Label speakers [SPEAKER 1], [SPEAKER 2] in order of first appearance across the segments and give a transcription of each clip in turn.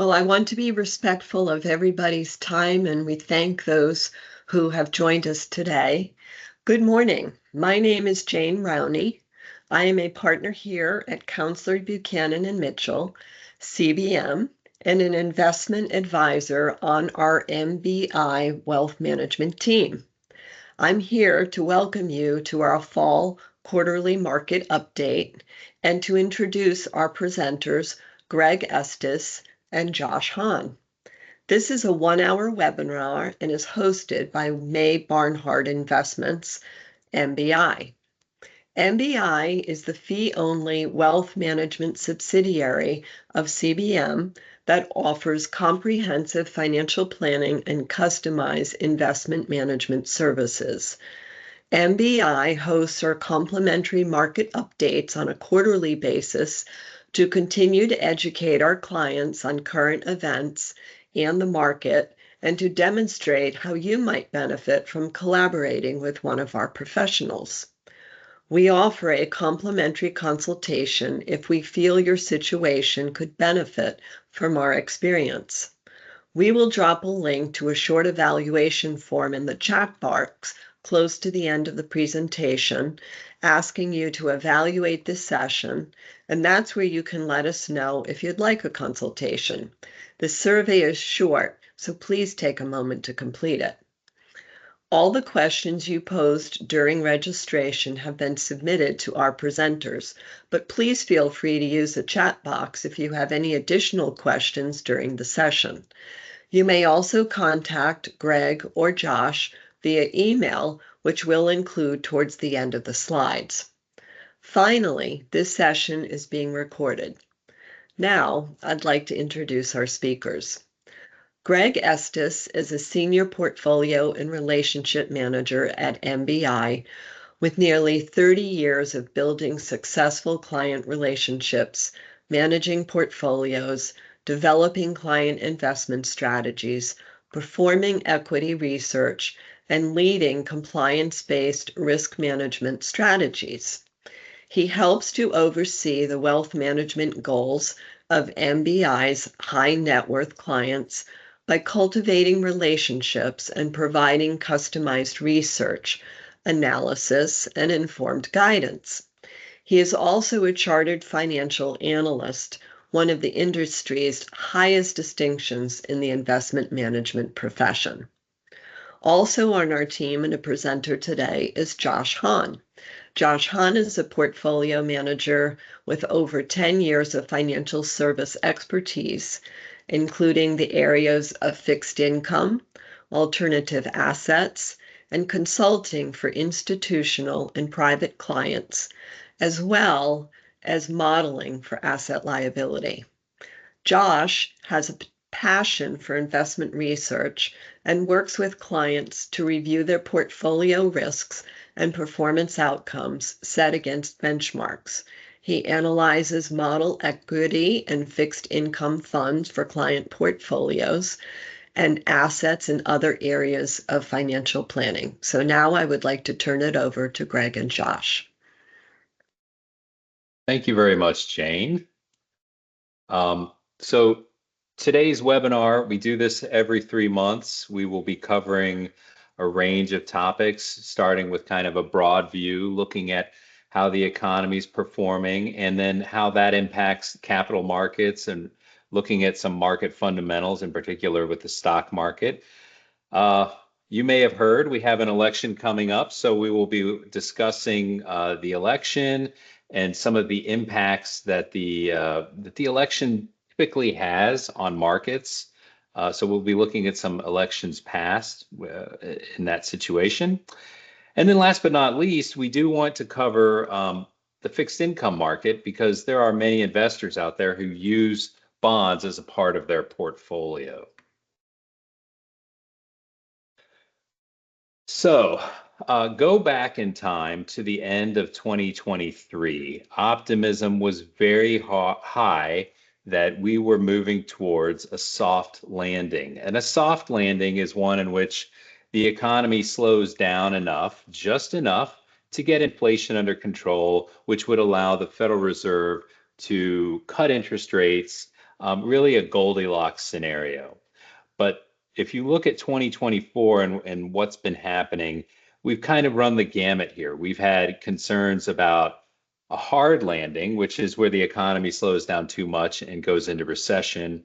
[SPEAKER 1] Well, I want to be respectful of everybody's time, and we thank those who have joined us today. Good morning. My name is Jane Rowney. I am a partner here at Counselor Buchanan and Mitchell, CBM, and an investment advisor on our MBI Wealth Management team. I'm here to welcome you to our fall quarterly market update and to introduce our presenters, Greg Estes and Josh Hahn. This is a 1-hour webinar and is hosted by May Barnhart Investments, MBI. MBI is the fee-only wealth management subsidiary of CBM that offers comprehensive financial planning and customized investment management services. MBI hosts our complimentary market updates on a quarterly basis to continue to educate our clients on current events and the market, and to demonstrate how you might benefit from collaborating with one of our professionals. We offer a complimentary consultation if we feel your situation could benefit from our experience. We will drop a link to a short evaluation form in the chat box close to the end of the presentation, asking you to evaluate this session, and that's where you can let us know if you'd like a consultation. The survey is short, so please take a moment to complete it. All the questions you posed during registration have been submitted to our presenters, but please feel free to use the chat box if you have any additional questions during the session. You may also contact Greg or Josh via email, which we'll include towards the end of the slides. Finally, this session is being recorded. Now, I'd like to introduce our speakers. Greg Estes is a senior portfolio and relationship manager at MBI with nearly 30 years of building successful client relationships, managing portfolios, developing client investment strategies, performing equity research, and leading compliance-based risk management strategies. He helps to oversee the wealth management goals of MBI's high net worth clients by cultivating relationships and providing customized research, analysis, and informed guidance. He is also a chartered financial analyst, one of the industry's highest distinctions in the investment management profession. Also on our team and a presenter today is Josh Hahn. Josh Hahn is a portfolio manager with over 10 years of financial service expertise, including the areas of fixed income, alternative assets, and consulting for institutional and private clients, as well as modeling for asset liability. Josh has a passion for investment research and works with clients to review their portfolio risks and performance outcomes set against benchmarks. He analyzes model equity and fixed income funds for client portfolios and assets in other areas of financial planning. So now I would like to turn it over to Greg and Josh.
[SPEAKER 2] Thank you very much, Jane. So today's webinar, we do this every 3 months. We will be covering a range of topics, starting with kind of a broad view, looking at how the economy is performing, and then how that impacts capital markets, and looking at some market fundamentals, in particular with the stock market. You may have heard we have an election coming up, so we will be discussing the election and some of the impacts that the election typically has on markets. So we'll be looking at some elections past in that situation. And then last but not least, we do want to cover the fixed income market, because there are many investors out there who use bonds as a part of their portfolio. So go back in time to the end of 2023. Optimism was very high that we were moving towards a soft landing. And a soft landing is one in which the economy slows down enough, just enough, to get inflation under control, which would allow the Federal Reserve to cut interest rates really a Goldilocks scenario. But if you look at 2024 and what's been happening, we've kind of run the gamut here. We've had concerns about a hard landing, which is where the economy slows down too much and goes into recession.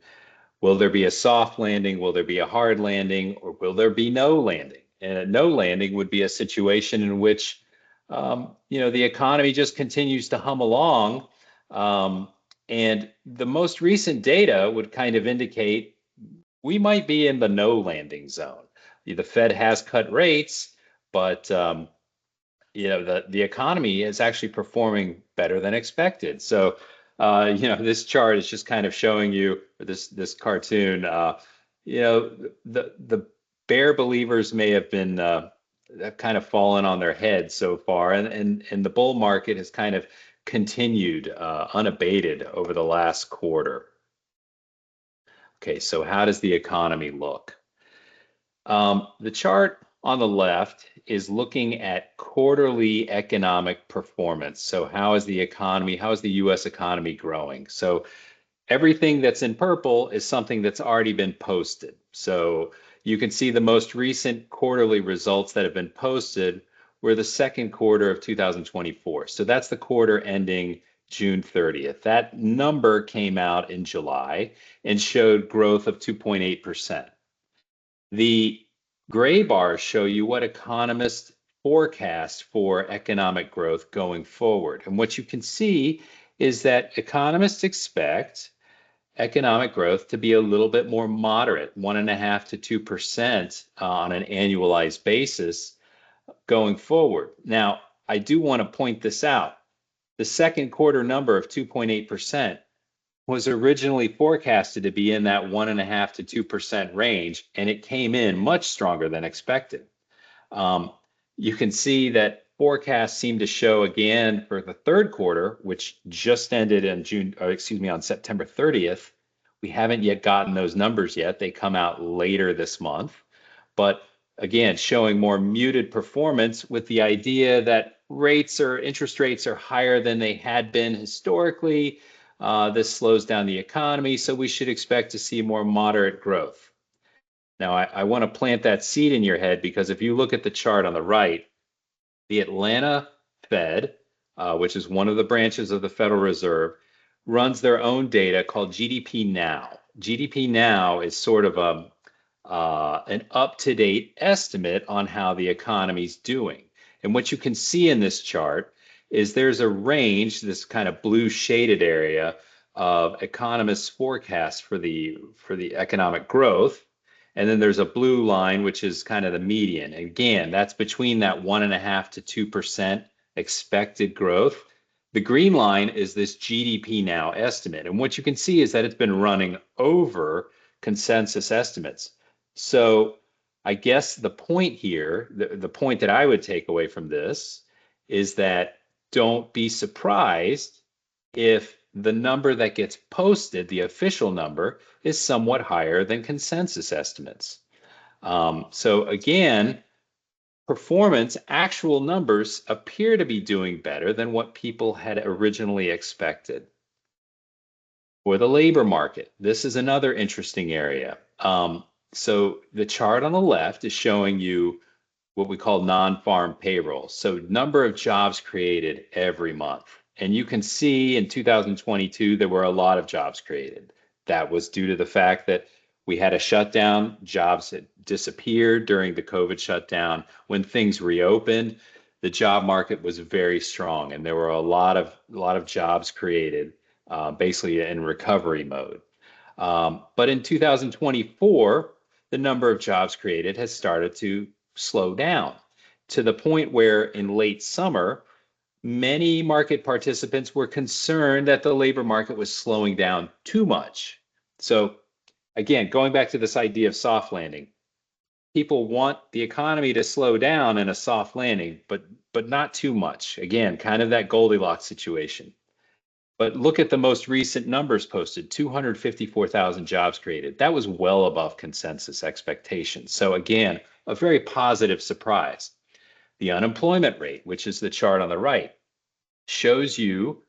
[SPEAKER 2] Will there be a soft landing? Will there be a hard landing? Or will there be no landing? And a no landing would be a situation in which, the economy just continues to hum along. Um, and the most recent data would kind of indicate we might be in the no landing zone. The Fed has cut rates, but the economy is actually performing better than expected. So, this chart is just kind of showing you, or this cartoon, the bear believers may have been have kind of fallen on their heads so far, and the bull market has kind of continued unabated over the last quarter. Okay, so how does the economy look? The chart on the left is looking at quarterly economic performance. So how is the US economy growing? So everything that's in purple is something that's already been posted. So you can see the most recent quarterly results that have been posted were the second quarter of 2024. So that's the quarter ending June 30th. That number came out in July and showed growth of 2.8%. The gray bars show you what economists forecast for economic growth going forward. And what you can see is that economists expect economic growth to be a little bit more moderate, 1.5% to 2% on an annualized basis going forward. Now, I do want to point this out. The second quarter number of 2.8% was originally forecasted to be in that 1.5% to 2% range, and it came in much stronger than expected. You can see that forecasts seem to show again for the third quarter, which just ended on September 30th. We haven't yet gotten those numbers yet. They come out later this month, but again, showing more muted performance with the idea that interest rates are higher than they had been historically. This slows down the economy, so we should expect to see more moderate growth. Now, I want to plant that seed in your head because if you look at the chart on the right, the Atlanta Fed, which is one of the branches of the Federal Reserve, runs their own data called GDP Now. GDP Now is sort of an up-to-date estimate on how the economy's doing. And what you can see in this chart is there's a range, this kind of blue shaded area of economists' forecasts for the economic growth. And then there's a blue line, which is kind of the median. Again, that's between that 1.5% to 2% expected growth. The green line is this GDP Now estimate. And what you can see is that it's been running over consensus estimates. So I guess the point here, the point that I would take away from this is that don't be surprised if the number that gets posted, the official number, is somewhat higher than consensus estimates. So again, actual numbers appear to be doing better than what people had originally expected. For the labor market, this is another interesting area. So the chart on the left is showing you what we call non-farm payroll. So number of jobs created every month. And you can see in 2022, there were a lot of jobs created. That was due to the fact that we had a shutdown. Jobs had disappeared during the COVID shutdown. When things reopened, the job market was very strong, and there were a lot of jobs created, basically in recovery mode. But in 2024, the number of jobs created has started to slow down to the point where in late summer, many market participants were concerned that the labor market was slowing down too much. So again, going back to this idea of soft landing, people want the economy to slow down in a soft landing, but not too much. Again, kind of that Goldilocks situation. But look at the most recent numbers posted, 254,000 jobs created. That was well above consensus expectations. So again, a very positive surprise. The unemployment rate, which is the chart on the right, shows you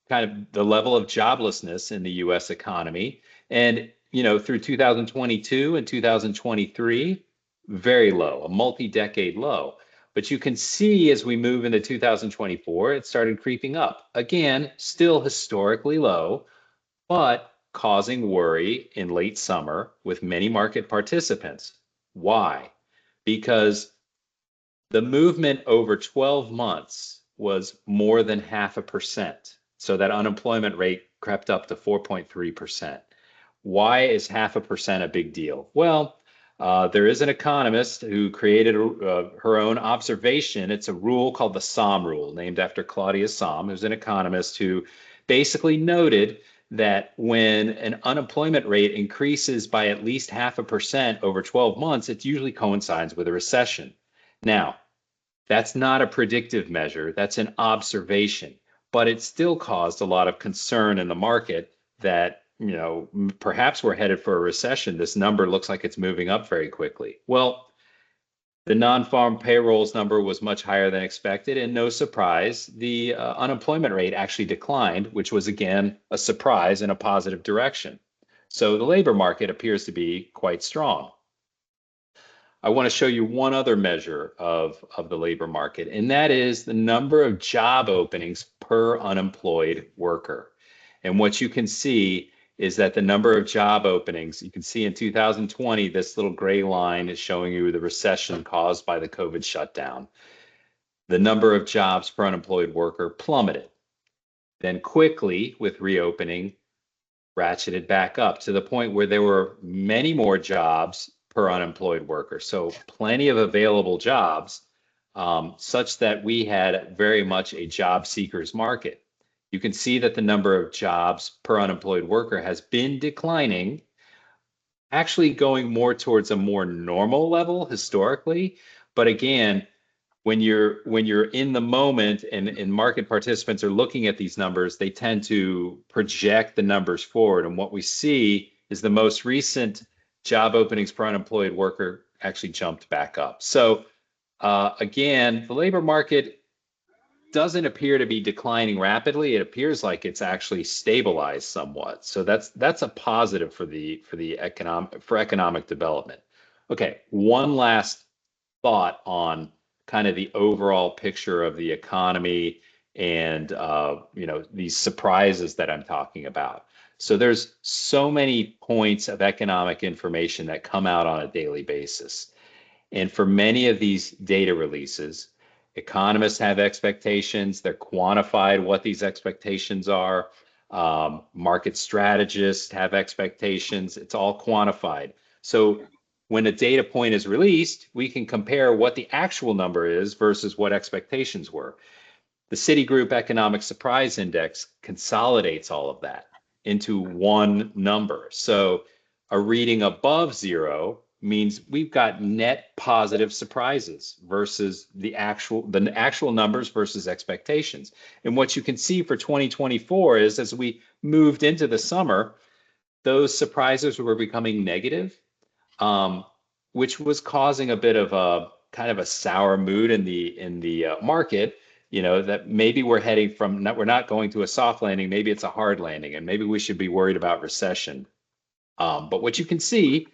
[SPEAKER 2] kind of the level of joblessness in the US economy. And, through 2022 and 2023, very low, a multi-decade low. But you can see as we move into 2024, it started creeping up. Again, still historically low, but causing worry in late summer with many market participants. Why? Because the movement over 12 months was more than 0.5%. So that unemployment rate crept up to 4.3%. Why is 0.5% a big deal? Well, there is an economist who created her own observation. It's a rule called the Somm rule, named after Claudia Somm, who's an economist who basically noted that when an unemployment rate increases by at least 0.5% over 12 months, it usually coincides with a recession. Now, that's not a predictive measure, that's an observation, but it still caused a lot of concern in the market that, perhaps we're headed for a recession. This number looks like it's moving up very quickly. Well, the non-farm payrolls number was much higher than expected, and no surprise, the unemployment rate actually declined, which was again a surprise in a positive direction. So the labor market appears to be quite strong. I want to show you one other measure of the labor market, and that is the number of job openings per unemployed worker. And what you can see is that the number of job openings, you can see in 2020, this little gray line is showing you the recession caused by the COVID shutdown. The number of jobs per unemployed worker plummeted. Then quickly, with reopening, ratcheted back up to the point where there were many more jobs per unemployed worker. So plenty of available jobs, such that we had very much a job seekers market. You can see that the number of jobs per unemployed worker has been declining, actually going more towards a more normal level historically. But again, when you're in the moment and market participants are looking at these numbers, they tend to project the numbers forward. And what we see is the most recent job openings per unemployed worker actually jumped back up. So again, the labor market doesn't appear to be declining rapidly. It appears like it's actually stabilized somewhat. So that's a positive for the economic development. Okay, one last thought on kind of the overall picture of the economy and these surprises that I'm talking about. So there's so many points of economic information that come out on a daily basis. And for many of these data releases, economists have expectations. They're quantified what these expectations are. Market strategists have expectations. It's all quantified. So when a data point is released, we can compare what the actual number is versus what expectations were. The Citigroup Economic Surprise Index consolidates all of that into one number. So a reading above zero means we've got net positive surprises versus the actual numbers versus expectations. And what you can see for 2024 is as we moved into the summer, those surprises were becoming negative, which was causing a bit of a kind of a sour mood in the market. That maybe we're not going to a soft landing, maybe it's a hard landing, and maybe we should be worried about recession. But what you can see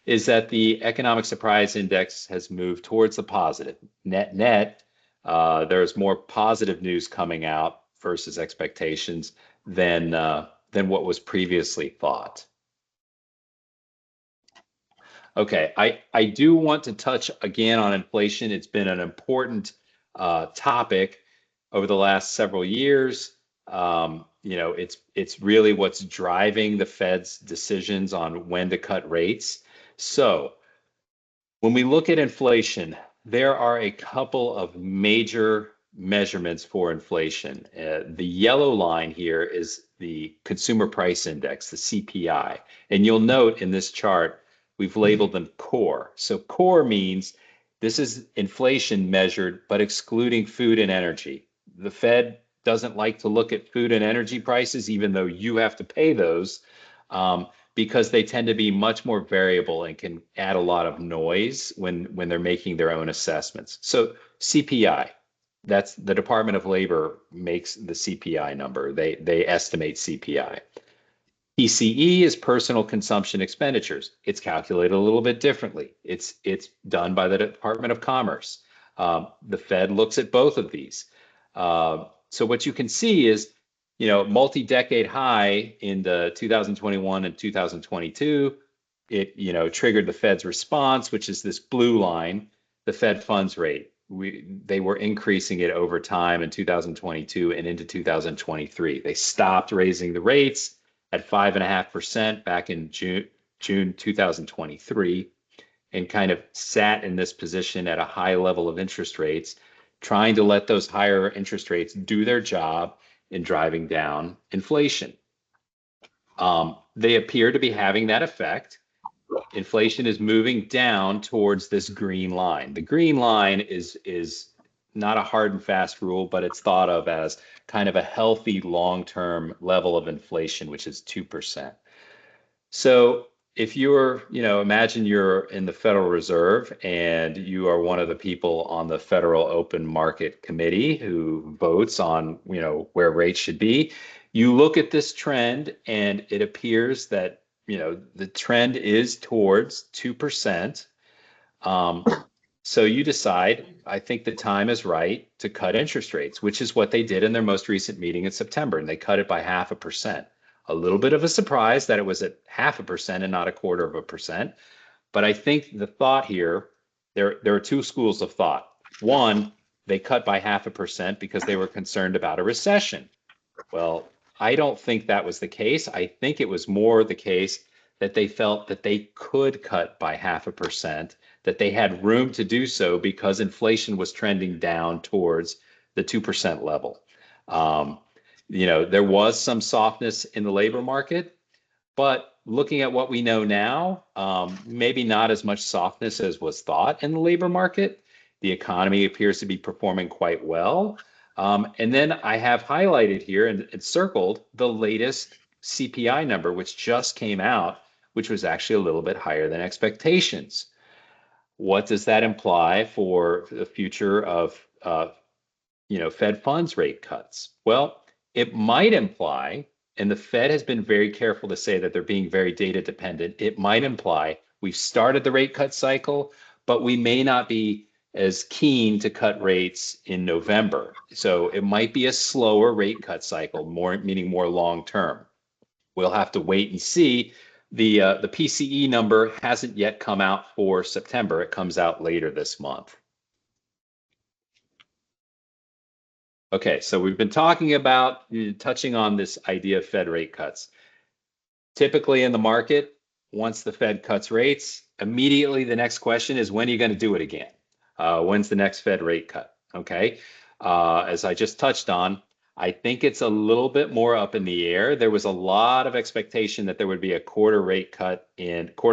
[SPEAKER 2] is that the economic surprise index has moved towards the positive. Net, there's more positive news coming out versus expectations than what was previously thought. Okay, I do want to touch again on inflation. It's been an important topic over the last several years. It's really what's driving the Fed's decisions on when to cut rates. So when we look at inflation, there are a couple of major measurements for inflation. The yellow line here is the Consumer Price Index, the CPI. And you'll note in this chart, we've labeled them core. So core means this is inflation measured, but excluding food and energy. The Fed doesn't like to look at food and energy prices, even though you have to pay those, because they tend to be much more variable and can add a lot of noise when they're making their own assessments. So CPI. that's the Department of Labor makes the CPI number. They estimate CPI. PCE is personal consumption expenditures. It's calculated a little bit differently. It's done by the Department of Commerce. The Fed looks at both of these. So what you can see is, multi-decade high in the 2021 and 2022. It triggered the Fed's response, which is this blue line, the Fed funds rate. They were increasing it over time in 2022 and into 2023. They stopped raising the rates at 5.5% back in June 2023, and kind of sat in this position at a high level of interest rates, trying to let those higher interest rates do their job in driving down inflation. They appear to be having that effect. Inflation is moving down towards this green line. The green line is not a hard and fast rule, but it's thought of as kind of a healthy long-term level of inflation, which is 2%. So if imagine you're in the Federal Reserve and you are one of the people on the Federal Open Market Committee who votes on, where rates should be, you look at this trend and it appears that, the trend is towards 2%. So you decide, I think the time is right to cut interest rates, which is what they did in their most recent meeting in September, and they cut it by 0.5%. A little bit of a surprise that it was at 0.5% and not 0.25%. But I think the thought here, there are two schools of thought. One, they cut by 0.5% because they were concerned about a recession. Well, I don't think that was the case. I think it was more the case that they felt that they could cut by 0.5%, that they had room to do so because inflation was trending down towards the 2% level. There was some softness in the labor market, but looking at what we know now, maybe not as much softness as was thought in the labor market. The economy appears to be performing quite well. And then I have highlighted here and circled the latest CPI number, which just came out, which was actually a little bit higher than expectations. What does that imply for the future of Fed funds rate cuts? Well, it might imply, and the Fed has been very careful to say that they're being very data dependent, it might imply we've started the rate cut cycle, but we may not be as keen to cut rates in November. So it might be a slower rate cut cycle, meaning more long term. We'll have to wait and see. The PCE number hasn't yet come out for September. It comes out later this month. Okay, so we've been talking about touching on this idea of Fed rate cuts. Typically in the market, once the Fed cuts rates, immediately the next question is, when are you going to do it again? When's the next Fed rate cut? Okay, as I just touched on, I think it's a little bit more up in the air. There was a lot of expectation that there would be a quarter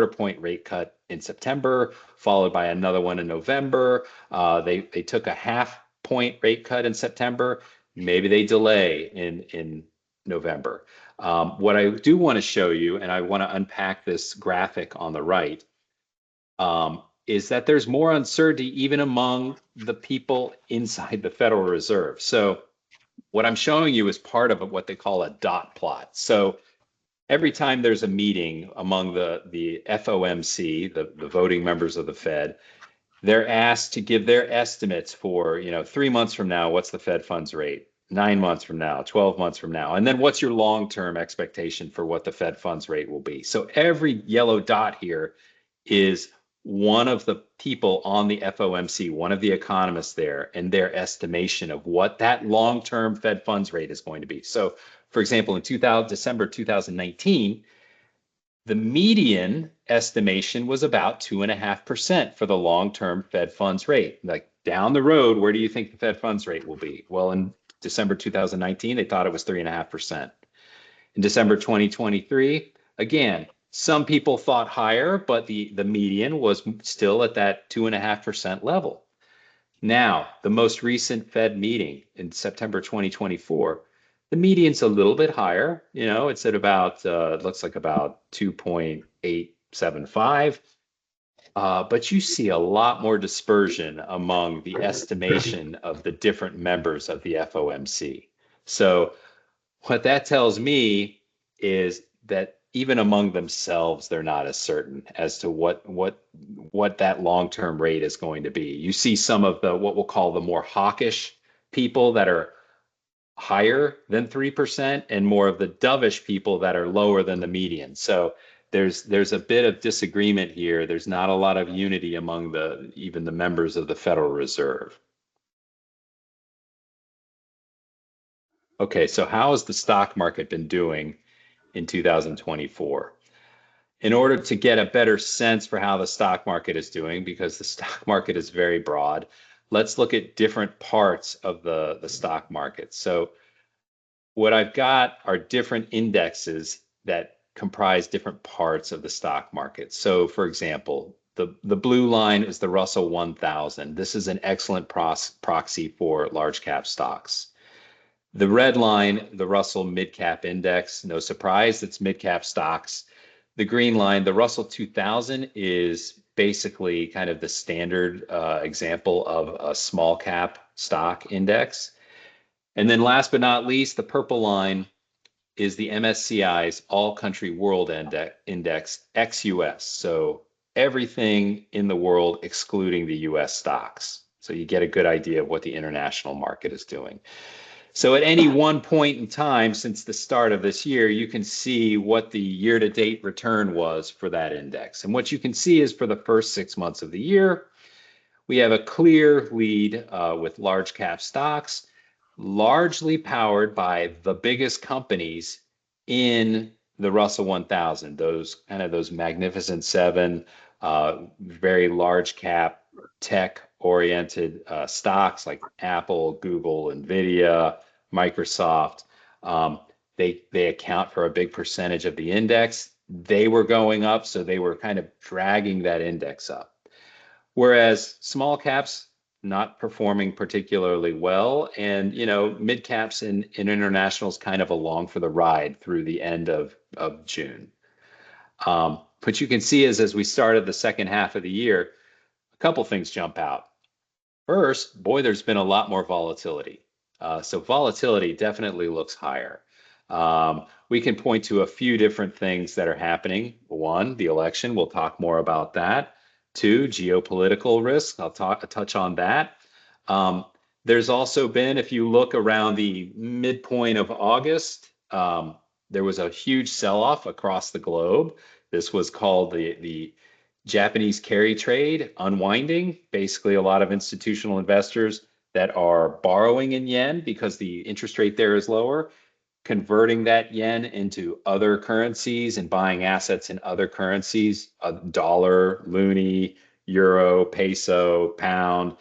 [SPEAKER 2] point rate cut in September, followed by another one in November. They took a 0.5 point rate cut in September. Maybe they delay in November. What I do want to show you, and I want to unpack this graphic on the right, is that there's more uncertainty even among the people inside the Federal Reserve. So what I'm showing you is part of what they call a dot plot. So every time there's a meeting among the FOMC, the voting members of the Fed, they're asked to give their estimates for, 3 months from now, what's the Fed funds rate? 9 months from now, 12 months from now, and then what's your long-term expectation for what the Fed funds rate will be? So every yellow dot here is one of the people on the FOMC, one of the economists there, and their estimation of what that long-term Fed funds rate is going to be. So, for example, in December 2019, the median estimation was about 2.5% for the long-term Fed funds rate. Like down the road, where do you think the Fed funds rate will be? Well, in December 2019, they thought it was 3.5%. In December 2023, again, some people thought higher, but the median was still at that 2.5% level. Now, the most recent Fed meeting in September 2024, the median's a little bit higher. It's at about, looks like about 2.875. but you see a lot more dispersion among the estimation of the different members of the FOMC. So what that tells me is that even among themselves, they're not as certain as to what that long-term rate is going to be. You see some of the what we'll call the more hawkish people that are higher than 3% and more of the dovish people that are lower than the median. So there's a bit of disagreement here. There's not a lot of unity among even the members of the Federal Reserve. Okay, so how has the stock market been doing in 2024? In order to get a better sense for how the stock market is doing, because the stock market is very broad, let's look at different parts of the stock market. So what I've got are different indexes that comprise different parts of the stock market. So for example, the blue line is the Russell 1000. This is an excellent proxy for large cap stocks. The red line, the Russell Mid Cap Index, no surprise, it's mid cap stocks. The green line, the Russell 2000, is basically kind of the standard example of a small cap stock index. And then last but not least, the purple line is the MSCI's All Country World Index ex-US. So everything in the world excluding the US stocks. So you get a good idea of what the international market is doing. So at any one point in time since the start of this year, you can see what the year-to-date return was for that index. And what you can see is for the first 6 months of the year, we have a clear lead with large cap stocks, largely powered by the biggest companies in the Russell 1000, those magnificent seven, very large cap tech oriented stocks like Apple, Google, Nvidia, Microsoft. They account for a big percentage of the index. They were going up, so they were kind of dragging that index up. Whereas small caps not performing particularly well, and mid caps and internationals kind of along for the ride through the end of June. But you can see as we started the second half of the year, a couple things jump out. First, boy, there's been a lot more volatility. So volatility definitely looks higher. We can point to a few different things that are happening. One, the election. We'll talk more about that. Two, geopolitical risks. I'll touch on that. There's also been, if you look around the midpoint of August, there was a huge sell-off across the globe. This was called the Japanese carry trade unwinding. Basically, a lot of institutional investors that are borrowing in yen because the interest rate there is lower, converting that yen into other currencies and buying assets in other currencies, dollar, loonie, euro, peso, pound.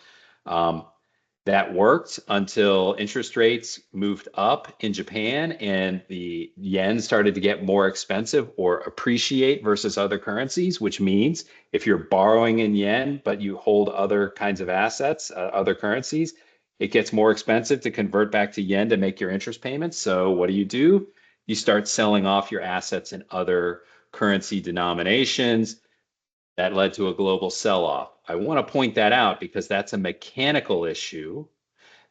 [SPEAKER 2] That worked until interest rates moved up in Japan and the yen started to get more expensive or appreciate versus other currencies, which means if you're borrowing in yen, but you hold other kinds of assets, other currencies, it gets more expensive to convert back to yen to make your interest payments. So what do? You start selling off your assets in other currency denominations. That led to a global sell-off. I want to point that out because that's a mechanical issue.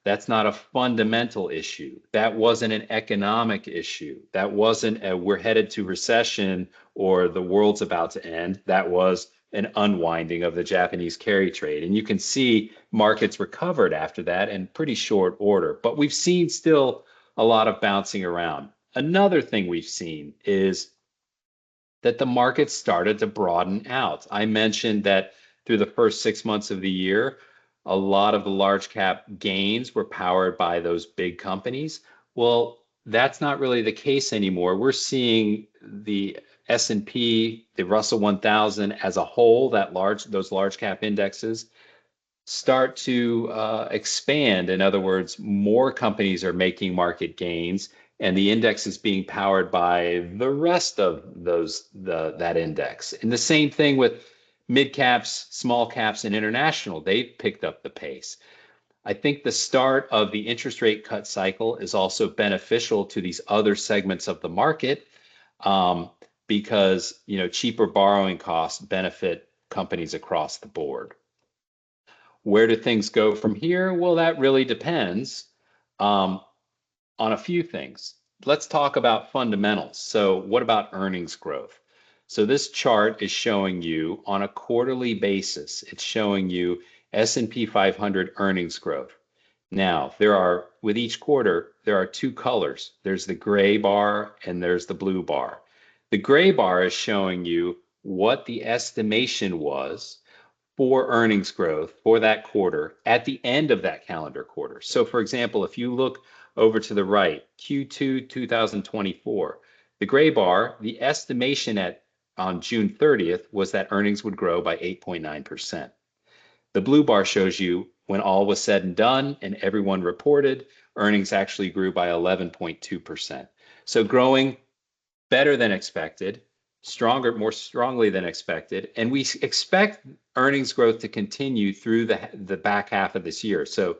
[SPEAKER 2] That's not a fundamental issue. That wasn't an economic issue. That wasn't we're headed to recession or the world's about to end. That was an unwinding of the Japanese carry trade. And you can see markets recovered after that in pretty short order. But we've seen still a lot of bouncing around. Another thing we've seen is that the market started to broaden out. I mentioned that through the first 6 months of the year, a lot of the large cap gains were powered by those big companies. Well, that's not really the case anymore. We're seeing the S&P, the Russell 1000 as a whole, those large cap indexes start to expand. In other words, more companies are making market gains and the index is being powered by the rest of that index. And the same thing with mid caps, small caps, and international. They've picked up the pace. I think the start of the interest rate cut cycle is also beneficial to these other segments of the market because cheaper borrowing costs benefit companies across the board. Where do things go from here? Well, that really depends on a few things. Let's talk about fundamentals. So what about earnings growth? So this chart is showing you on a quarterly basis, it's showing you S&P 500 earnings growth. Now, with each quarter, there are two colors. There's the gray bar and there's the blue bar. The gray bar is showing you what the estimation was for earnings growth for that quarter at the end of that calendar quarter. So for example, if you look over to the right, Q2 2024, the gray bar, the estimation on June 30th was that earnings would grow by 8.9%. The blue bar shows you when all was said and done and everyone reported, earnings actually grew by 11.2%. So growing better than expected, more strongly than expected, and we expect earnings growth to continue through the back half of this year. So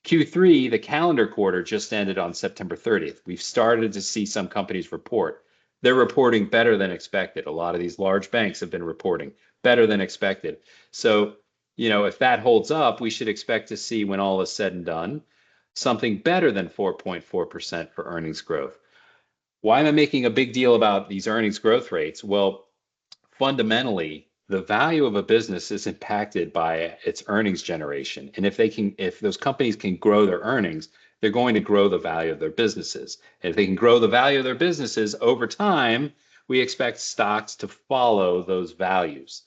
[SPEAKER 2] Q3, the calendar quarter, just ended on September 30th. We've started to see some companies report. They're reporting better than expected. A lot of these large banks have been reporting better than expected. So, if that holds up, we should expect to see, when all is said and done, something better than 4.4% for earnings growth. Why am I making a big deal about these earnings growth rates? Well, fundamentally, the value of a business is impacted by its earnings generation. And if those companies can grow their earnings, they're going to grow the value of their businesses. And if they can grow the value of their businesses over time, we expect stocks to follow those values.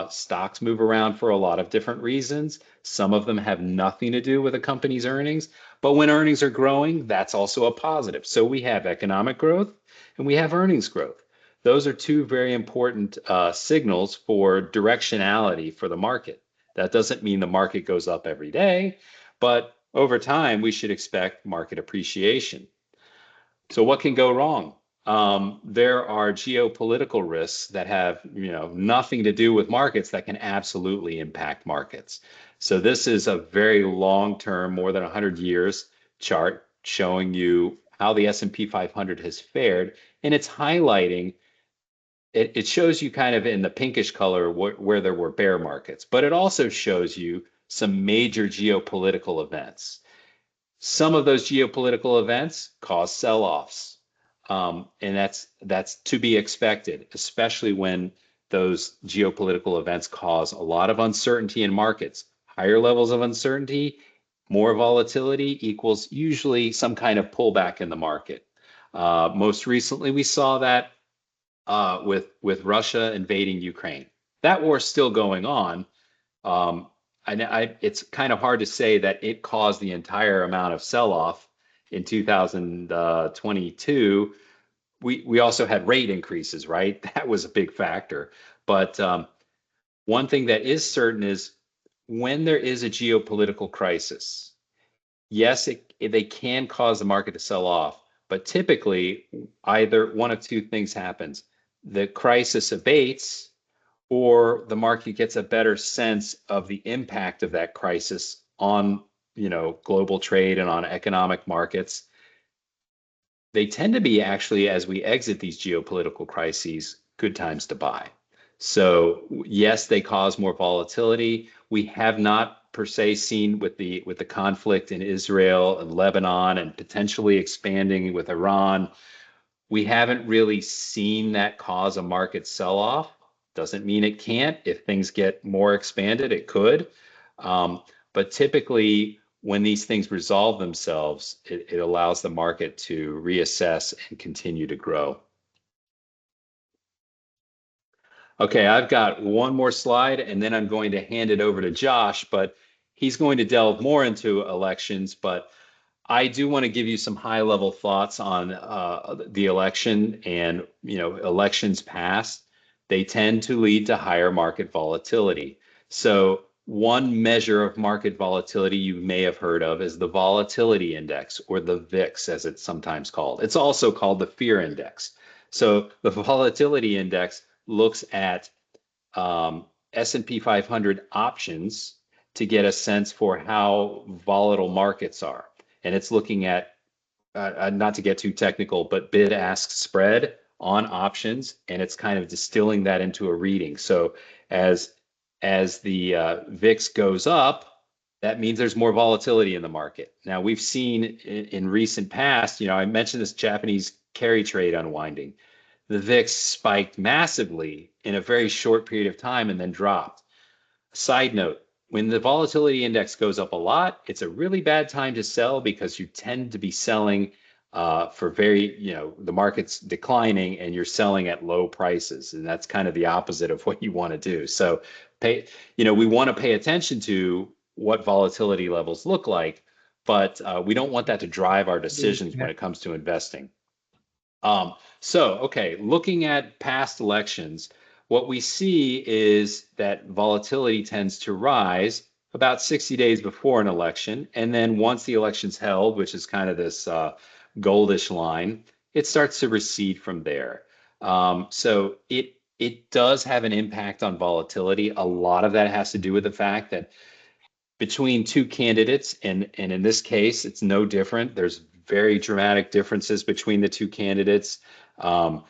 [SPEAKER 2] Stocks move around for a lot of different reasons. Some of them have nothing to do with a company's earnings, but when earnings are growing, that's also a positive. So we have economic growth and we have earnings growth. Those are two very important signals for directionality for the market. That doesn't mean the market goes up every day, but over time, we should expect market appreciation. So what can go wrong? There are geopolitical risks that have, nothing to do with markets that can absolutely impact markets. So this is a very long-term, more than 100 years chart showing you how the S&P 500 has fared, and it's highlighting. It shows you kind of in the pinkish color where there were bear markets, but it also shows you some major geopolitical events. Some of those geopolitical events cause sell-offs. And that's to be expected, especially when those geopolitical events cause a lot of uncertainty in markets. Higher levels of uncertainty, more volatility equals usually some kind of pullback in the market. Most recently, we saw that with Russia invading Ukraine. That war's still going on. It's kind of hard to say that it caused the entire amount of sell-off in 2022. We also had rate increases, right? That was a big factor. But one thing that is certain is when there is a geopolitical crisis, yes, they can cause the market to sell off, but typically either one of two things happens. The crisis abates, or the market gets a better sense of the impact of that crisis on, global trade and on economic markets. They tend to be, actually, as we exit these geopolitical crises, good times to buy. So yes, they cause more volatility. We have not per se seen with the conflict in Israel and Lebanon and potentially expanding with Iran. We haven't really seen that cause a market sell-off. Doesn't mean it can't. If things get more expanded, it could. But typically, when these things resolve themselves, it allows the market to reassess and continue to grow. Okay, I've got one more slide, and then I'm going to hand it over to Josh, but he's going to delve more into elections. But I do want to give you some high-level thoughts on the election and, elections past. They tend to lead to higher market volatility. So one measure of market volatility you may have heard of is the volatility index, or the VIX, as it's sometimes called. It's also called the fear index. So the volatility index looks at S&P 500 options to get a sense for how volatile markets are. And it's looking at, not to get too technical, but bid-ask spread on options, and it's kind of distilling that into a reading. So as as the VIX goes up, that means there's more volatility in the market. Now, we've seen in recent past, I mentioned this Japanese carry trade unwinding. The VIX spiked massively in a very short period of time and then dropped. Side note, when the volatility index goes up a lot, it's a really bad time to sell because you tend to be selling for the market's declining and you're selling at low prices. And that's kind of the opposite of what you want to do. So we want to pay attention to what volatility levels look like, but we don't want that to drive our decisions when it comes to investing. Okay, looking at past elections, what we see is that volatility tends to rise about 60 days before an election. And then once the election's held, which is kind of this goldish line, it starts to recede from there. So it does have an impact on volatility. A lot of that has to do with the fact that between two candidates, and in this case, it's no different. There's very dramatic differences between the two candidates. Um,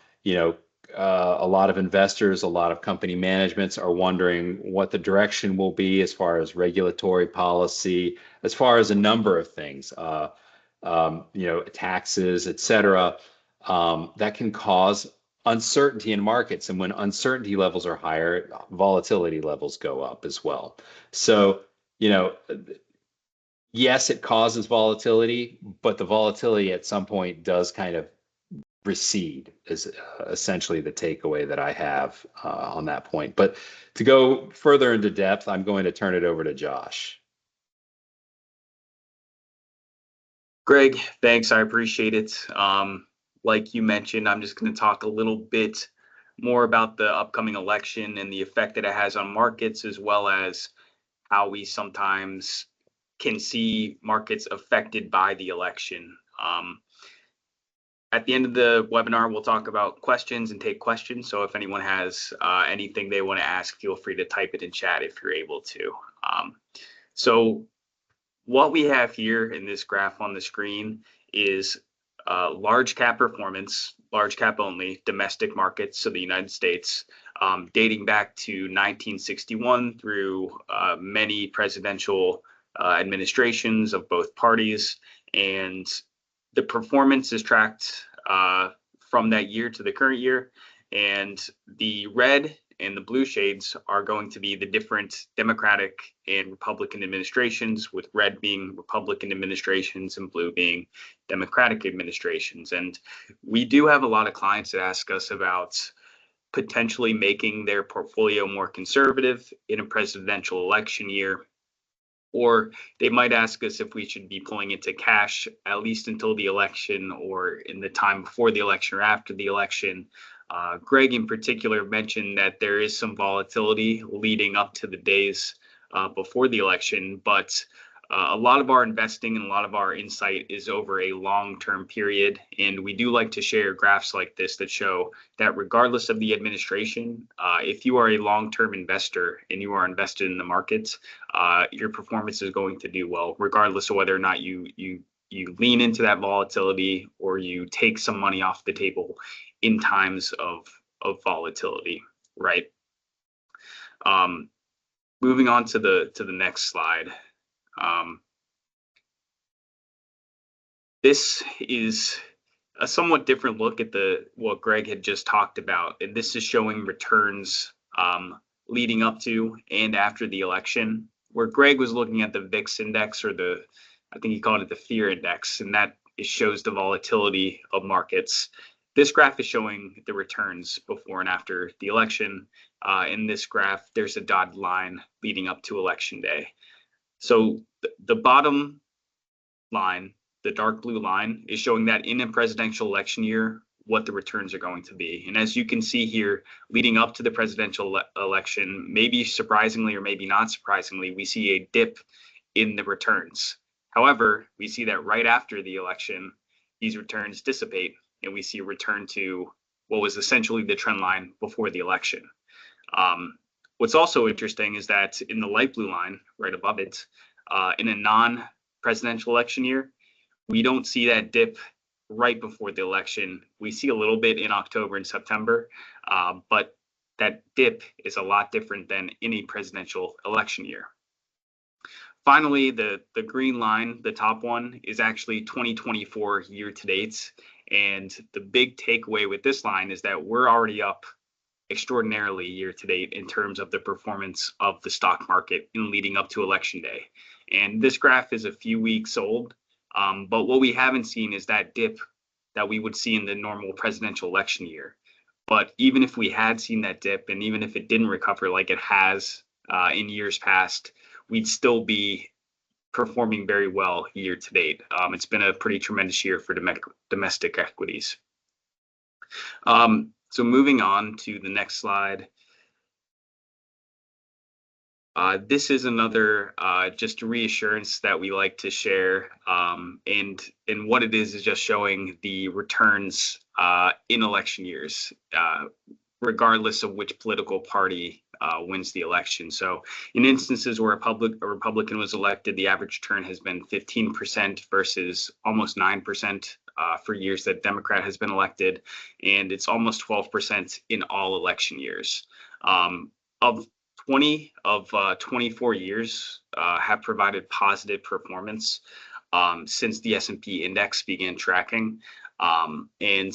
[SPEAKER 2] a lot of investors, a lot of company managements are wondering what the direction will be as far as regulatory policy, as far as a number of things, taxes, et cetera, that can cause uncertainty in markets. And when uncertainty levels are higher, volatility levels go up as well. So, you know, yes, it causes volatility, but the volatility at some point does kind of recede, is essentially the takeaway that I have on that point. But to go further into depth, I'm going to turn it over to Josh.
[SPEAKER 3] Greg, thanks. I appreciate it. Like you mentioned, I'm just going to talk a little bit more about the upcoming election and the effect that it has on markets, as well as how we sometimes can see markets affected by the election. At the end of the webinar, we'll talk about questions and take questions. So if anyone has anything they want to ask, feel free to type it in chat if you're able to. So what we have here in this graph on the screen is large cap performance, large cap only, domestic markets, so the United States, dating back to 1961 through many presidential administrations of both parties. And the performance is tracked from that year to the current year. And the red and the blue shades are going to be the different Democratic and Republican administrations, with red being Republican administrations and blue being Democratic administrations. And we do have a lot of clients that ask us about potentially making their portfolio more conservative in a presidential election year. Or they might ask us if we should be pulling into cash at least until the election, or in the time before the election or after the election. Greg in particular mentioned that there is some volatility leading up to the days before the election, but a lot of our investing and a lot of our insight is over a long-term period. And we do like to share graphs like this that show that regardless of the administration, if you are a long-term investor and you are invested in the markets, your performance is going to do well, regardless of whether or not you lean into that volatility or you take some money off the table in times of volatility, right? Moving on to the next slide. This is a somewhat different look at what Greg had just talked about, and this is showing returns leading up to and after the election, where Greg was looking at the VIX index, or I think he called it the fear index, and that shows the volatility of markets. This graph is showing the returns before and after the election. In this graph, there's a dotted line leading up to election day. So the bottom line, the dark blue line, is showing that in a presidential election year, what the returns are going to be. And as you can see here, leading up to the presidential election, maybe surprisingly or maybe not surprisingly, we see a dip in the returns. However, we see that right after the election, these returns dissipate, and we see a return to what was essentially the trend line before the election. What's also interesting is that in the light blue line right above it, in a non-presidential election year, we don't see that dip right before the election. We see a little bit in October and September, but that dip is a lot different than any presidential election year. Finally, the green line, the top one, is actually 2024 year to date. And the big takeaway with this line is that we're already up extraordinarily year to date in terms of the performance of the stock market in leading up to election day. And this graph is a few weeks old, but what we haven't seen is that dip that we would see in the normal presidential election year. But even if we had seen that dip, and even if it didn't recover like it has in years past, we'd still be performing very well year to date. It's been a pretty tremendous year for domestic equities. So moving on to the next slide. This is another just reassurance that we like to share, and what it is just showing the returns in election years, regardless of which political party wins the election. So in instances where a Republican was elected, the average return has been 15% versus almost 9% for years that Democrat has been elected, and it's almost 12% in all election years. Of 20 of 24 years have provided positive performance since the S&P index began tracking. And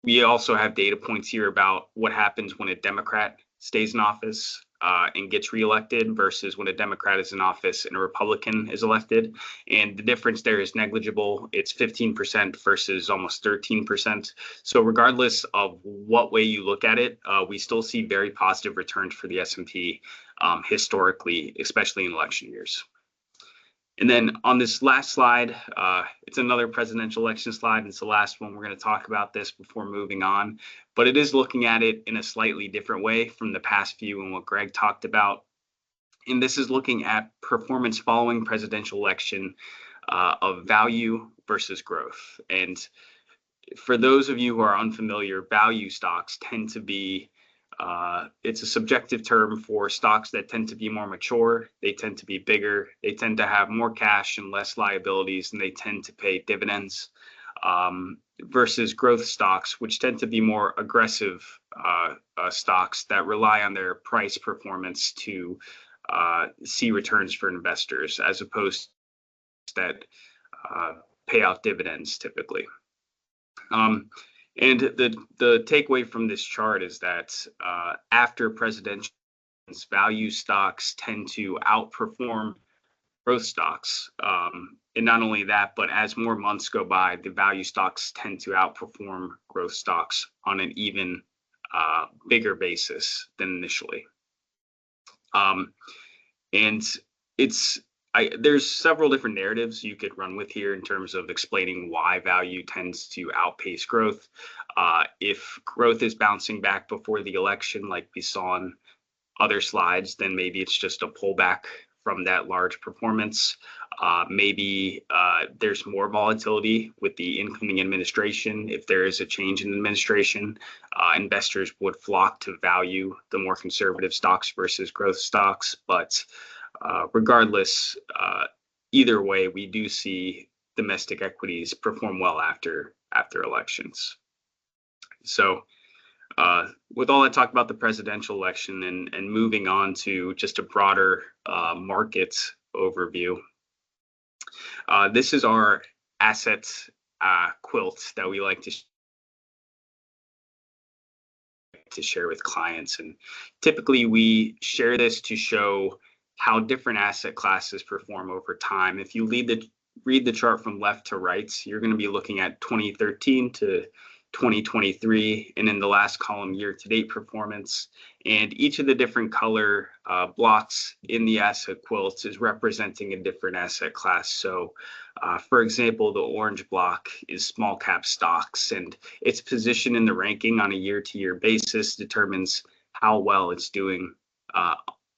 [SPEAKER 3] we also have data points here about what happens when a Democrat stays in office and gets reelected versus when a Democrat is in office and a Republican is elected. And the difference there is negligible. It's 15% versus almost 13%. So regardless of what way you look at it, we still see very positive returns for the S&P historically, especially in election years. And then on this last slide, it's another presidential election slide. It's the last one. We're going to talk about this before moving on, but it is looking at it in a slightly different way from the past few and what Greg talked about. And this is looking at performance following presidential election of value versus growth. And for those of you who are unfamiliar, value stocks tend to be it's a subjective term for stocks that tend to be more mature. They tend to be bigger. They tend to have more cash and less liabilities, and they tend to pay dividends versus growth stocks, which tend to be more aggressive stocks that rely on their price performance to see returns for investors, as opposed to that pay out dividends typically. And the takeaway from this chart is that after presidential value stocks tend to outperform growth stocks. And not only that, but as more months go by, the value stocks tend to outperform growth stocks on an even bigger basis than initially. And there's several different narratives you could run with here in terms of explaining why value tends to outpace growth. If growth is bouncing back before the election, like we saw on other slides, then maybe it's just a pullback from that large performance. Maybe there's more volatility with the incoming administration. If there is a change in administration, investors would flock to value the more conservative stocks versus growth stocks. But regardless, either way, we do see domestic equities perform well after elections. So with all that talk about the presidential election and moving on to just a broader market overview, this is our asset quilt that we like to share with clients. And typically we share this to show how different asset classes perform over time. If you read the chart from left to right, you're going to be looking at 2013 to 2023, and in the last column, year-to-date performance. And each of the different color blocks in the asset quilt is representing a different asset class. So, for example, the orange block is small cap stocks, and its position in the ranking on a year-to-year basis determines how well it's doing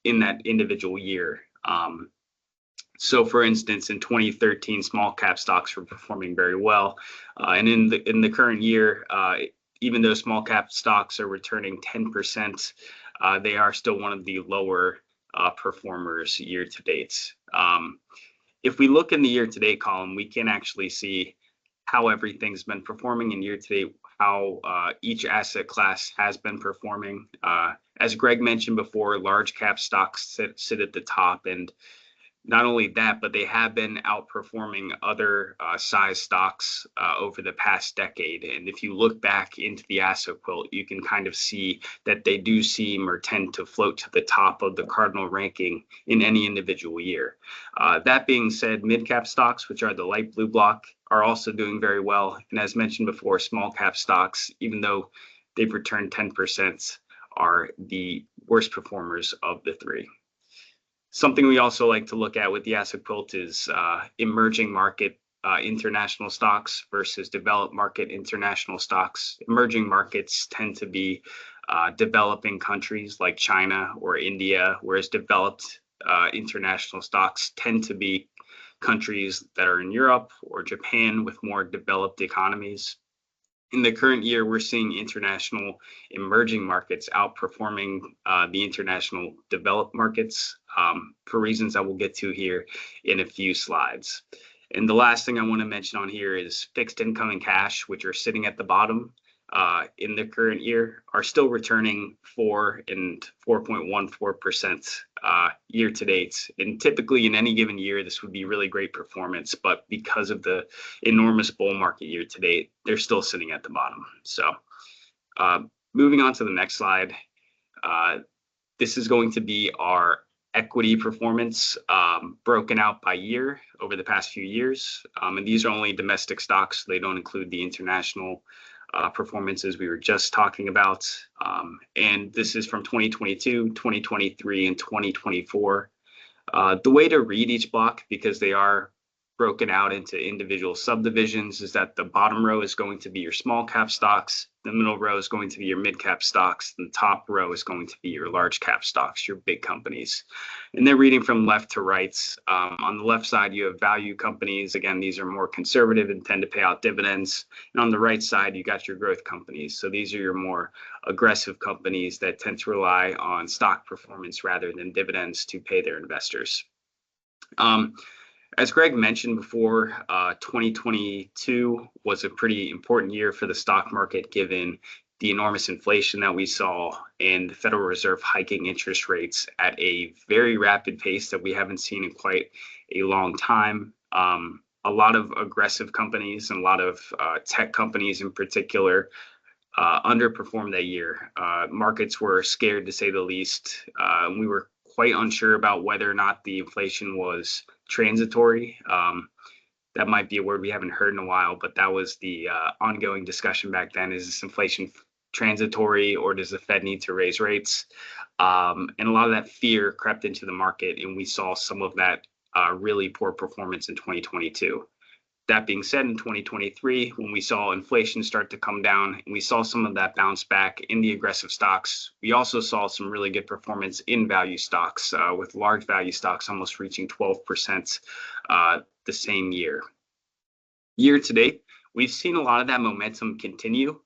[SPEAKER 3] in that individual year. So, for instance, in 2013, small cap stocks were performing very well, and in the current year, even though small cap stocks are returning 10%, they are still one of the lower performers year to date. If we look in the year to date column, we can actually see how everything's been performing in year to date, how each asset class has been performing. As Greg mentioned before, large cap stocks sit at the top, and not only that, but they have been outperforming other size stocks over the past decade. And if you look back into the asset quilt, you can kind of see that they do seem or tend to float to the top of the cardinal ranking in any individual year. That being said, mid-cap stocks, which are the light blue block, are also doing very well. And as mentioned before, small cap stocks, even though they've returned 10%, are the worst performers of the three. Something we also like to look at with the asset quilt is emerging market international stocks versus developed market international stocks. Emerging markets tend to be developing countries like China or India, whereas developed international stocks tend to be countries that are in Europe or Japan with more developed economies. In the current year, we're seeing international emerging markets outperforming the international developed markets for reasons I will get to here in a few slides. And the last thing I want to mention on here is fixed income and cash, which are sitting at the bottom in the current year, are still returning 4 and 4.14% year to date. And typically in any given year, this would be really great performance, but because of the enormous bull market year to date, they're still sitting at the bottom. So moving on to the next slide, this is going to be our equity performance broken out by year over the past few years. And these are only domestic stocks. They don't include the international performances we were just talking about. And this is from 2022, 2023, and 2024. The way to read each block, because they are broken out into individual subdivisions, is that the bottom row is going to be your small cap stocks, the middle row is going to be your mid cap stocks, and the top row is going to be your large cap stocks, your big companies. And they're reading from left to right. On the left side, you have value companies. Again, these are more conservative and tend to pay out dividends. And on the right side, you got your growth companies. So these are your more aggressive companies that tend to rely on stock performance rather than dividends to pay their investors. As Greg mentioned before, 2022 was a pretty important year for the stock market given the enormous inflation that we saw and the Federal Reserve hiking interest rates at a very rapid pace that we haven't seen in quite a long time. A lot of aggressive companies and a lot of tech companies in particular underperformed that year. Markets were scared, to say the least. We were quite unsure about whether or not the inflation was transitory. That might be a word we haven't heard in a while, but that was the ongoing discussion back then. Is this inflation transitory, or does the Fed need to raise rates? And a lot of that fear crept into the market, and we saw some of that really poor performance in 2022. That being said, in 2023, when we saw inflation start to come down and we saw some of that bounce back in the aggressive stocks, we also saw some really good performance in value stocks, with large value stocks almost reaching 12% the same year. Year to date, we've seen a lot of that momentum continue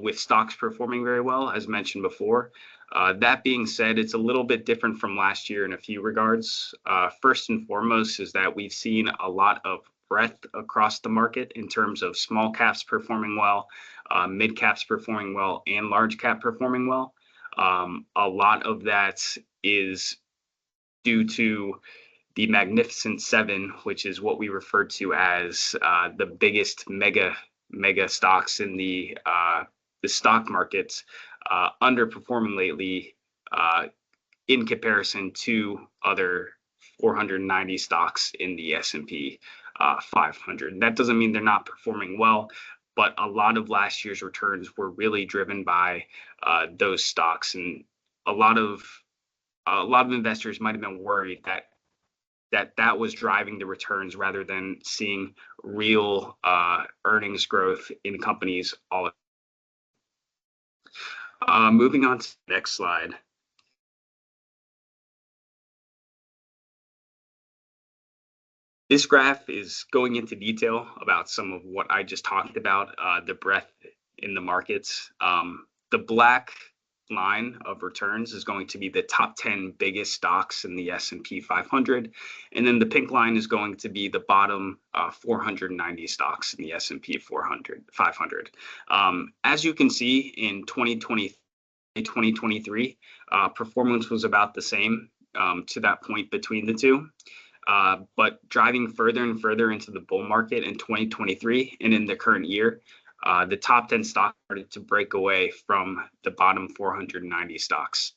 [SPEAKER 3] with stocks performing very well, as mentioned before. That being said, it's a little bit different from last year in a few regards. First and foremost is that we've seen a lot of breadth across the market in terms of small caps performing well, mid caps performing well, and large cap performing well. A lot of that is due to the Magnificent Seven, which is what we refer to as the biggest mega stocks in the stock markets, underperforming lately in comparison to other 490 stocks in the S&P 500. That doesn't mean they're not performing well, but a lot of last year's returns were really driven by those stocks, and a lot of investors might have been worried that was driving the returns rather than seeing real earnings growth in companies. Moving on to the next slide. This graph is going into detail about some of what I just talked about, the breadth in the markets. The black line of returns is going to be the top 10 biggest stocks in the S&P 500. And then the pink line is going to be the bottom 490 stocks in the S&P 500. As you can see in 2023, performance was about the same to that point between the two. But driving further and further into the bull market in 2023 and in the current year, the top 10 stocks started to break away from the bottom 490 stocks.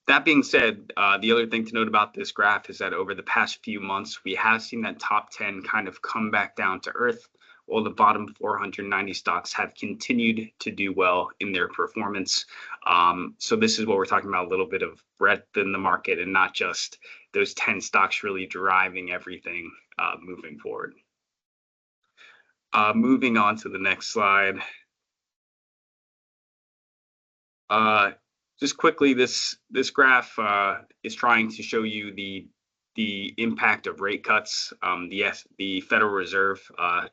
[SPEAKER 3] That being said, the other thing to note about this graph is that over the past few months, we have seen that top 10 kind of come back down to earth, while the bottom 490 stocks have continued to do well in their performance. So this is what we're talking about, a little bit of breadth in the market and not just those 10 stocks really driving everything moving forward. Moving on to the next slide. Just quickly, this graph is trying to show you the impact of rate cuts. The Federal Reserve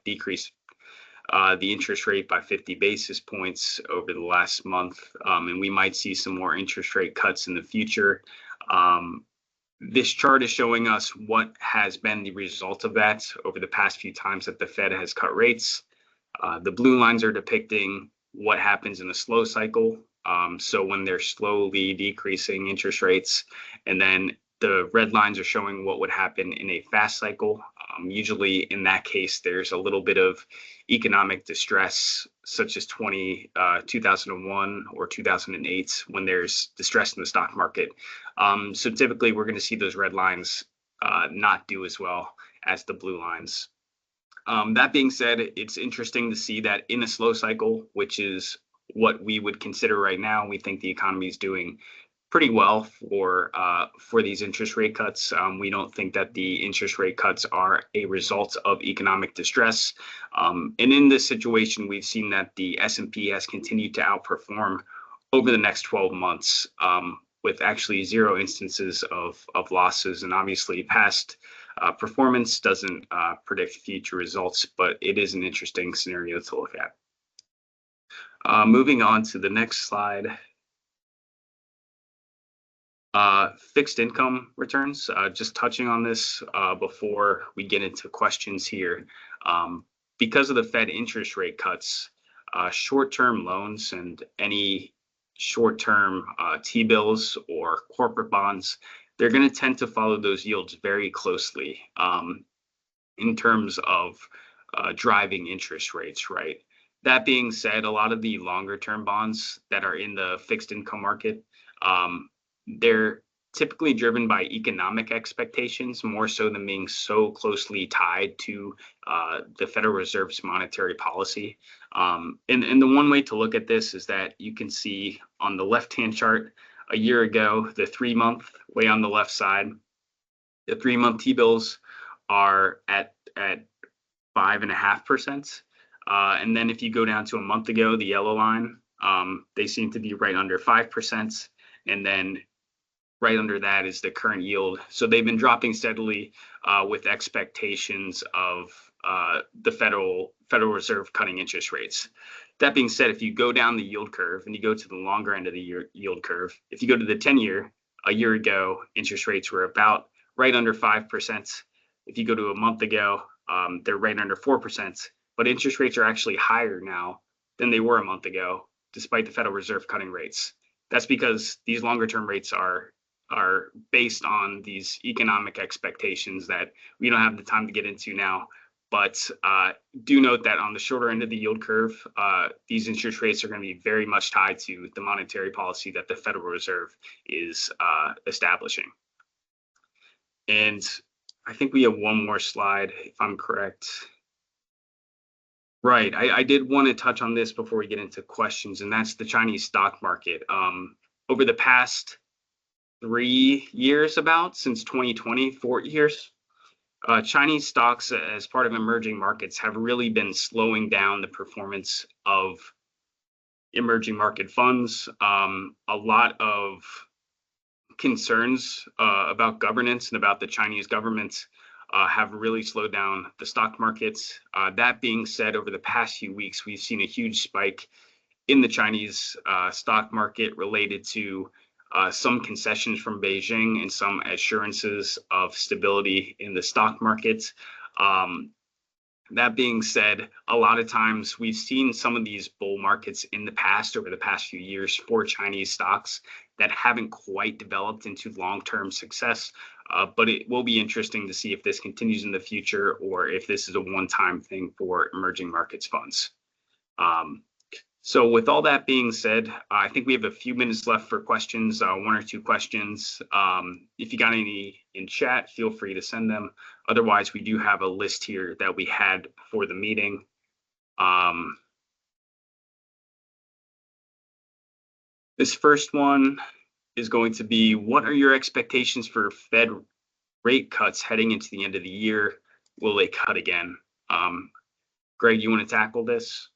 [SPEAKER 3] decreased the interest rate by 50 basis points over the last month, and we might see some more interest rate cuts in the future. This chart is showing us what has been the result of that over the past few times that the Fed has cut rates. The blue lines are depicting what happens in a slow cycle. So when they're slowly decreasing interest rates, and then the red lines are showing what would happen in a fast cycle. Usually in that case, there's a little bit of economic distress, such as 2001 or 2008, when there's distress in the stock market. So typically we're going to see those red lines not do as well as the blue lines. That being said, it's interesting to see that in a slow cycle, which is what we would consider right now, we think the economy is doing pretty well for these interest rate cuts. We don't think that the interest rate cuts are a result of economic distress. And in this situation, we've seen that the S&P has continued to outperform over the next 12 months, with actually 0 instances of losses. And obviously past performance doesn't predict future results, but it is an interesting scenario to look at. Moving on to the next slide. Fixed income returns, just touching on this before we get into questions here. Because of the Fed interest rate cuts, short-term loans and any short-term T-bills or corporate bonds, they're going to tend to follow those yields very closely in terms of driving interest rates, right? That being said, a lot of the longer-term bonds that are in the fixed income market, they're typically driven by economic expectations more so than being so closely tied to the Federal Reserve's monetary policy. And the one way to look at this is that you can see on the left-hand chart, a year ago, the 3-month, way on the left side, the 3-month T-bills are at 5.5%. And then if you go down to a month ago, the yellow line, they seem to be right under 5%. And then right under that is the current yield. So they've been dropping steadily with expectations of the Federal Reserve cutting interest rates. That being said, if you go down the yield curve and you go to the longer end of the yield curve, if you go to the 10-year, a year ago, interest rates were about right under 5%. If you go to a month ago, they're right under 4%. But interest rates are actually higher now than they were a month ago, despite the Federal Reserve cutting rates. That's because these longer term rates are based on these economic expectations that we don't have the time to get into now. But do note that on the shorter end of the yield curve, these interest rates are going to be very much tied to the monetary policy that the Federal Reserve is establishing. And I think we have one more slide, if I'm correct. Right. I did want to touch on this before we get into questions, and that's the Chinese stock market. Over the past 3 years, since 2020, 4 years, Chinese stocks as part of emerging markets have really been slowing down the performance of emerging market funds. A lot of concerns about governance and about the Chinese government have really slowed down the stock markets. That being said, over the past few weeks, we've seen a huge spike in the Chinese stock market related to some concessions from Beijing and some assurances of stability in the stock markets. That being said, a lot of times we've seen some of these bull markets in the past, over the past few years, for Chinese stocks that haven't quite developed into long-term success. But it will be interesting to see if this continues in the future or if this is a one-time thing for emerging markets funds. So with all that being said, I think we have a few minutes left for questions, one or two questions. If you got any in chat, feel free to send them. Otherwise, we do have a list here that we had for the meeting. This first one is going to be, what are your expectations for Fed rate cuts heading into the end of the year? Will they cut again? Greg, you want to tackle this?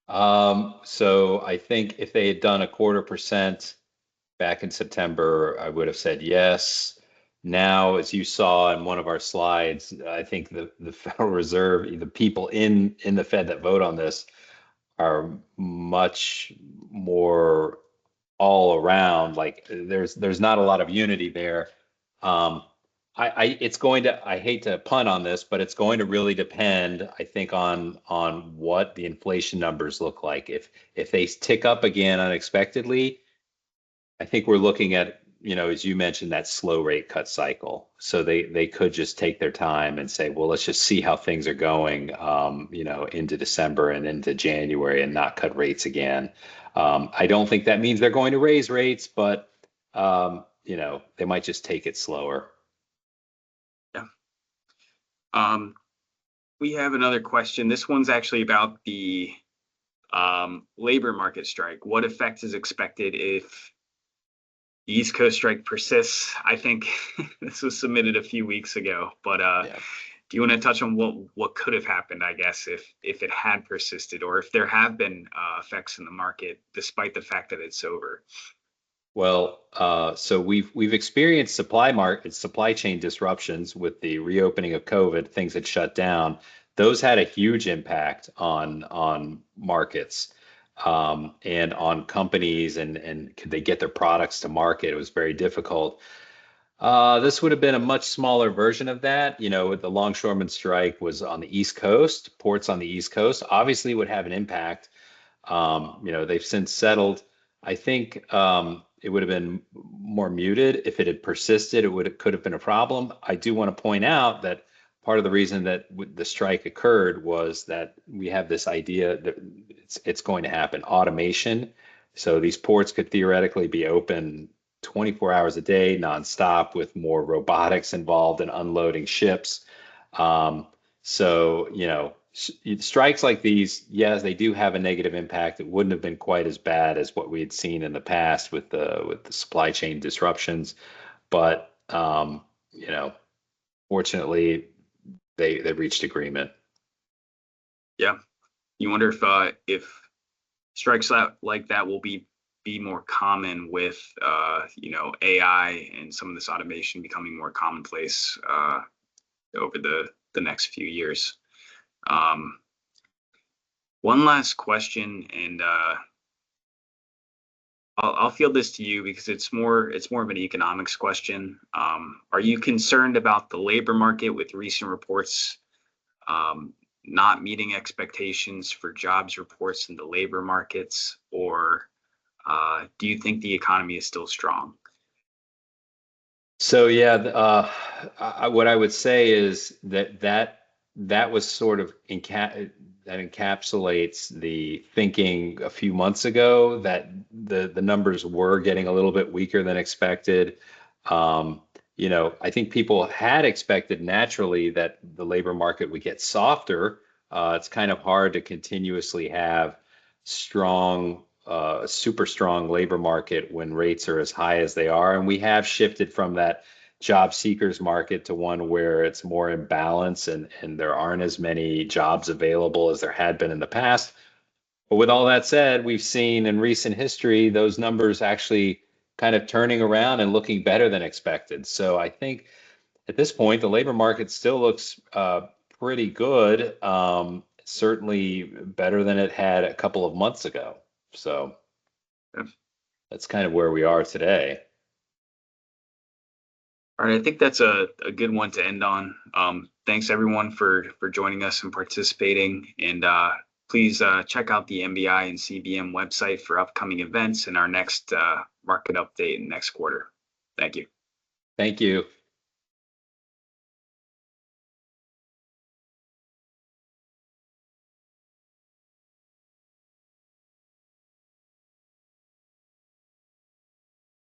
[SPEAKER 2] So I think if they had done 0.25% back in September, I would have said yes. Now, as you saw in one of our slides, I think the Federal Reserve, the people in the Fed that vote on this are much more all around. Like there's not a lot of unity there. It's going to, I hate to punt on this, but it's going to really depend, I think, on what the inflation numbers look like. If they tick up again unexpectedly, I think we're looking at, as you mentioned, that slow rate cut cycle. So they could just take their time and say, well, let's just see how things are going, into December and into January and not cut rates again. I don't think that means they're going to raise rates, but they might just take it slower.
[SPEAKER 3] Yeah. We have another question. This one's actually about the labor market strike. What effect is expected if the East Coast strike persists? I think this was submitted a few weeks ago, but
[SPEAKER 2] Yeah.
[SPEAKER 3] do you want to touch on what could have happened, I guess, if it had persisted, or if there have been effects in the market despite the fact that it's over?
[SPEAKER 2] Well, so we've experienced supply chain disruptions with the reopening of COVID. Things had shut down. Those had a huge impact on markets, and on companies, and could they get their products to market? It was very difficult. This would have been a much smaller version of that. The longshoreman strike was on the East Coast, ports on the East Coast, obviously would have an impact. They've since settled. I think it would have been more muted if it had persisted. It could have been a problem. I do want to point out that part of the reason that the strike occurred was that we have this idea that it's going to happen. Automation. So these ports could theoretically be open 24 hours a day, nonstop, with more robotics involved in unloading ships. Strikes like these, yes, they do have a negative impact. It wouldn't have been quite as bad as what we had seen in the past with the supply chain disruptions, but fortunately, they reached agreement.
[SPEAKER 3] Yeah, you wonder if strikes like that will be more common with AI and some of this automation becoming more commonplace over the next few years. One last question, and I'll field this to you because it's more of an economics question. Are you concerned about the labor market with recent reports not meeting expectations for jobs reports in the labor markets, or do you think the economy is still strong?
[SPEAKER 2] So yeah, what I would say is that was sort of that encapsulates the thinking a few months ago that the numbers were getting a little bit weaker than expected. I think people had expected naturally that the labor market would get softer. It's kind of hard to continuously have super strong labor market when rates are as high as they are. And we have shifted from that job seekers market to one where it's more in balance, and there aren't as many jobs available as there had been in the past. But with all that said, we've seen in recent history those numbers actually kind of turning around and looking better than expected. So I think at this point, the labor market still looks pretty good, certainly better than it had a couple of months ago. So
[SPEAKER 3] Yeah.
[SPEAKER 2] that's kind of where we are today.
[SPEAKER 3] All right, I think that's a good one to end on. Thanks everyone for joining us and participating. And please check out the MBI and CBM website for upcoming events and our next market update next quarter. Thank you.
[SPEAKER 2] Thank you.